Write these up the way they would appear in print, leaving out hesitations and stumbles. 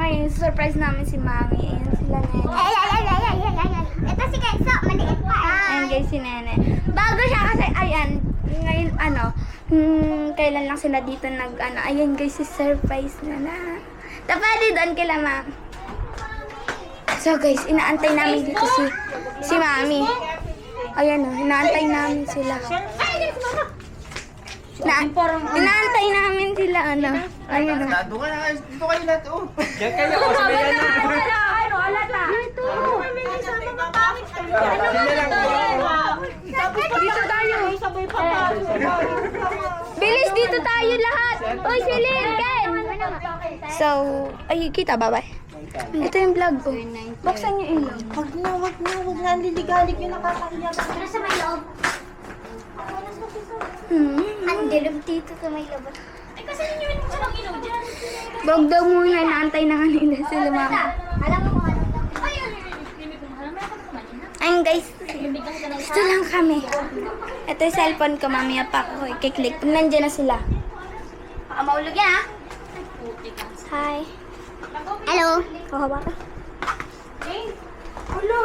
ngayon, surprise namin si Mami. Ayan sila, Nene. Ito si Kenzo, maliit pa. Ayan guys, si Nene. Bago siya kasi, ayan, ngayon, kailan lang sila dito ayan guys, si surprise na. Tapos doon kila Ma'am. So guys, inaantay namin dito si Mami. Ayan o, inaantay namin sila. Inaantay namin sila, Ayun o. Dito kayo lahat, oh. Diyan kayo, oh. Sabayan na. Dito tayo. Bilis, dito tayo lahat. Uy, si Lincoln. So, ay, kita, bye-bye. Ito yung vlog ko. Buksan niyo ilaw. Wag na. Liligalig yung nakakahiya. Nasa may loob. Ang dilim dito sa may loob. Ay, kasi ninyo yung sarang ilaw dyan. Wag daw muna, naantay na kanila sila, Mami. Alam mo kung ano. Ayun guys, ito lang kami. Ito yung cellphone ko, mamaya pa ako i-click. Nandiyan na sila. Baka maulog yan, ha? Hi. Hello. Kahawa ka. Hello.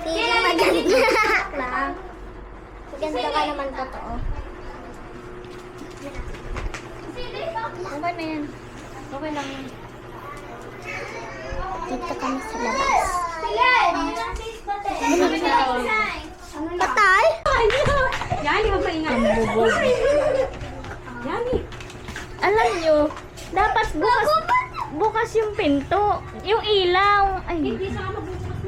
Sige, maganda. Lang. Maganda ka naman totoo. Okay na yan. Okay lang yan. Dito kami sa labas. Patay? Yani, huwag maingay. Yani. Alam nyo, dapat bukas yung pinto. Yung ilaw. Ay. Hindi sa magbubukas na.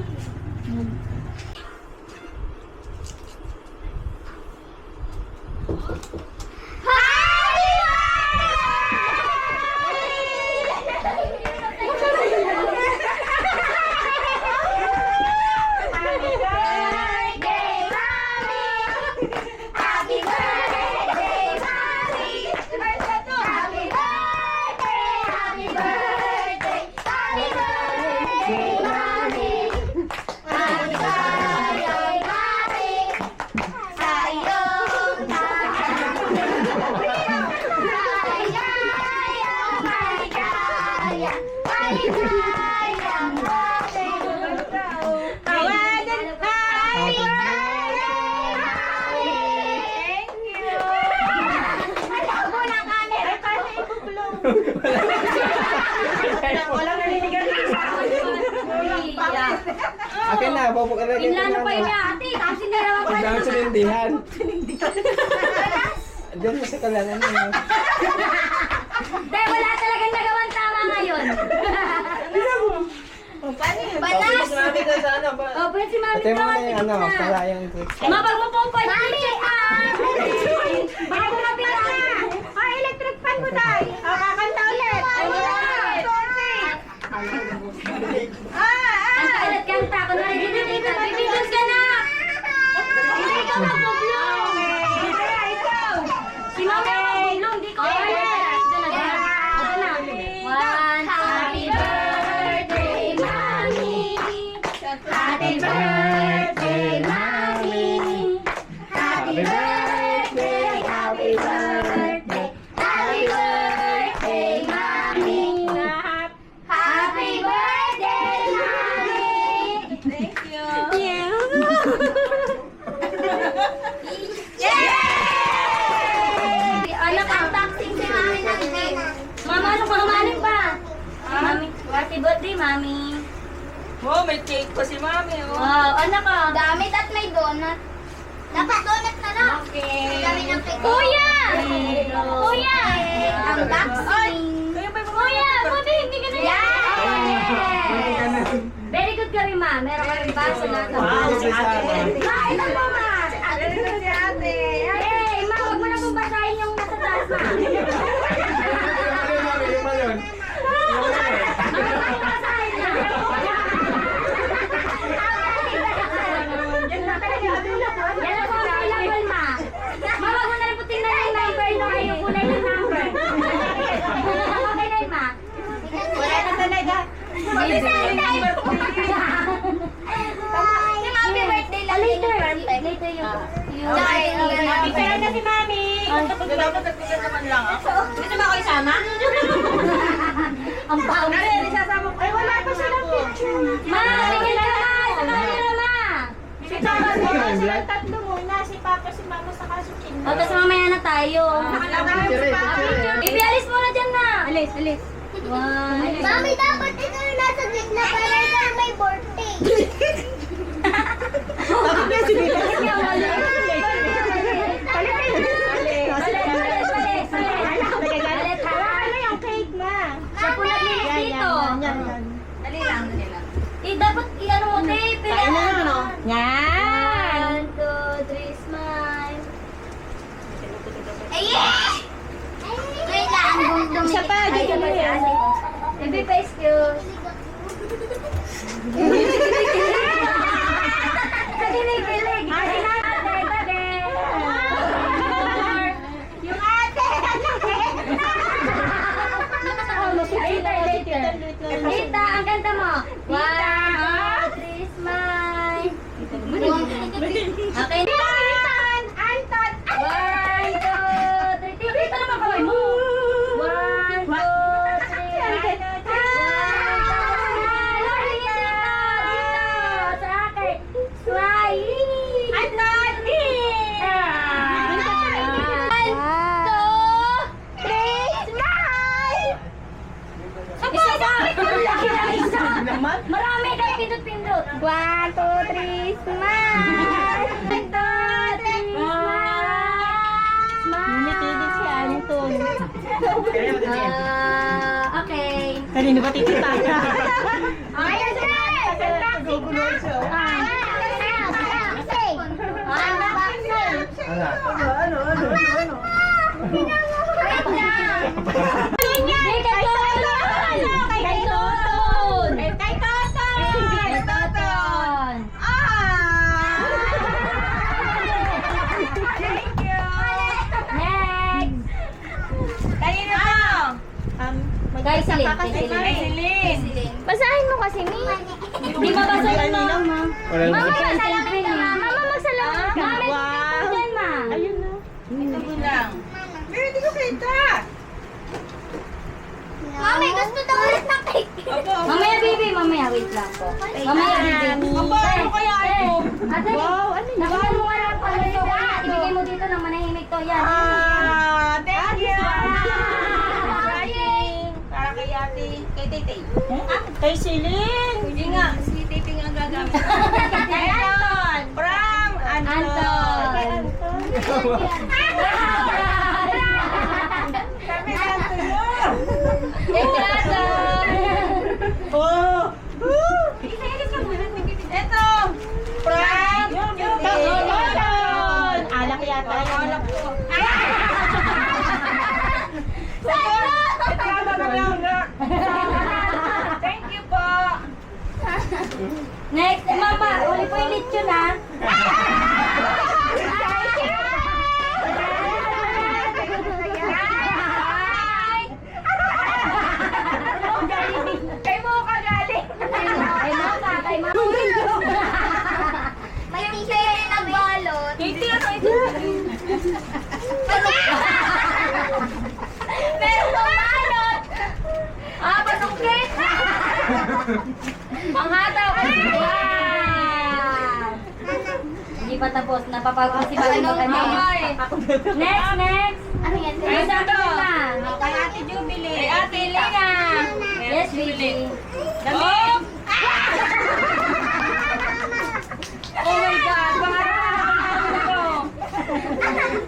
Akin na, papakalagay ko Inlano na. pa yun niya, ate. Kasi hindi naman pa. Pagdaan sa lindihan. Diyan mo sa kalanan niya. Dahil wala talagang nagawang tama ngayon. Banas! Mami ka sa ano ba? O, pwede si Mami Ate mo doon. na yung ano, para yung tricks. Mapag mo po pwede. Mami! Bago na pila. Ay, electric fan mo tayo. Kakanta ulit. Ang kailat kanta ko na rin dito. Bibigos ka na! Hindi ka magbublong! Si Mami ang magbublong, di ko. Ito na. One, happy birthday, Mami! Happy birthday, Mami! Happy birthday, happy birthday, happy birthday, Mami! Happy birthday, Mami! Thank you! Yay! Anak, unboxing si Mami ng gift. Mama, ano pa kumanin pa? Mami, happy birthday, Mami! Oh, may cake pa si Mami, oh. Wow, anak ah. Damit at may donut. Dapat donut na lang. Okay. Kami ng pig. Kuya! Kuya! Unboxing! Kuya, buti hindi ka na yan! Very good ka rin, ma. Meron ka rin baso na ito. Wow, si ate. Ma, ito po, ma. Very good si ate. Hey, ma, huwag mo na pong basahin yung nasa taas, ma. Basahin na. Yan lang po ang available, ma. Ma, huwag mo na rin po tingnan yung number no, yung kulay ng number. Okay na yun, ma. Wala na talaga. Mag-design tayo. Yung happy birthday lang. Later yung Picture na si Mami. Dapat nagpipil naman lang ako. Gusto mo ako isama? Ang pangit. Dali, isasama ko. Ay, wala pa silang picture. Ma, tingin ka ma! Sa camera, ma! Isasama ko silang tatlo muna. Si Papa, si Mama, saka si Chin. O, tapos mamaya na tayo. Ibialis mo na dyan na. Alis, alis. One. Mami, dapat ito yung nasa gitna para ito may birthday. Ano yung cake, ma? Siya po naglinis dito. Dali lang, dali lang. Eh, dapat i-ano mo, tape. Kain na ano? Yan. 1, 2, 3, smile. Ayun! Wait lang, Isa pa, dito na yan. Baby face cute. Kadilig-dilig. Yung ate! Tita, ang ganda mo. 1, 2, 3, smile. Okay. Anton! 1, 2, 3. Tita naman kaway mo. 1, 2, 3. Sa akin. Smile. Anton! Naman? Marami kang pindot-pindot. 1, 2, 3, smile! 1, 2, 3, smile. Ninitigil si Anton. Okay. Kanino ba titita? Ayun, sir! Gugulo siya. Kay Celine. Basahin mo kasi, Mi. Di mabasa yun, mama. Wala Mama, lang. magsalamit ka, Ma. Mama, magsalamit ka. Mama, dyan, ma. Ayun na. Ito lang. Pero hindi ko kita. Mami, gusto daw ulit ng cake. Mamaya, baby. Mamaya, wait lang po. Mamaya, baby. Aba, ano kaya ito? Ate, nakakan mo nga lang pala ito. Ibigay mo dito ng manahimik to. Yan. Thank you. Para kay ate, kay Tete. Kay Celine. Hindi nga, si Tete nga gagamit. Anton. From Anton. Kay Anton. Kami Anton mo. Oh! Ito! From Anton. Alak yata yun. Alak po. Thank you po. Next, mama. Uli po yung lechon, ha? Kay mo ka galing. Kay mama, kay mama. May t-shirt na nagbalot. Hindi ano ito. Meron pang balot. Pasungkit. Ang hataw ko. Wow! Hindi pa tapos. Napapagod si Mami mo kanina. Next, next. Ano yan? Ay, sabi ko na. Kay Ate Jubilee. Kay Ate Lina. Yes, baby. Damit. Oh my God. Parang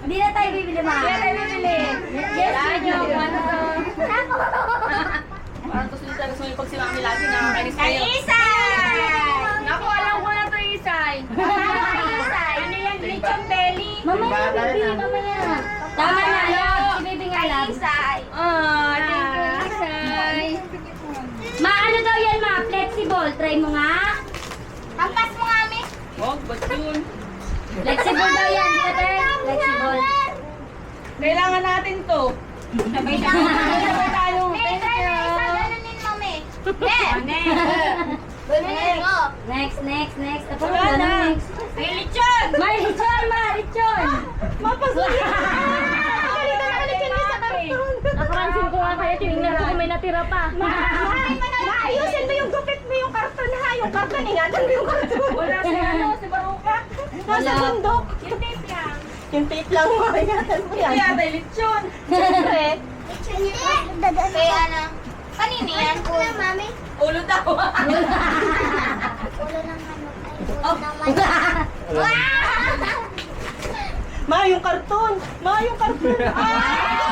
Hindi na tayo bibili, ma. Kaya tayo bibili. Yes, baby. Parang gusto nyo talaga sumipag si Mami lagi nakakainis kayo. Kay Isay! Naku, alam ko na to Isay. Ano yan? Lechon belly? Mamaya, baby. Mamaya. Tama na, love. Si baby nga, love. Isay. Thank you Isay. Ma, ano daw yan, ma? Flexible. Try mo nga. Hampas mo nga, Mi. Wag, ba't yun? Flexible daw yan. Di ba, Ter? Flexible. Kailangan natin to. Sabay tayo. Thank you. Ganunin mo, Mi. Ganunin mo. Next, next, next. Tapos Wala na na. next. May lechon! Ma, lechon, ma, lechon. Mapasulit! Nakapansin ko nga kaya tingnan ko kung may natira pa. Ayusin mo yung gupit mo yung karton ha. Yung karton, ingatan mo yung karton. Wala si ano, si Baruka. Nasa bundok. Yung tape lang. Yung tape lang mo, ingatan mo yan. Kaya tayo lechon. Siyempre. Kaya ano? Kanina yan? Ulo, mami. Ulo daw. Ulo ng manok. Ulo ng manok. Ma, yung karton. Ma, yung karton. Ah!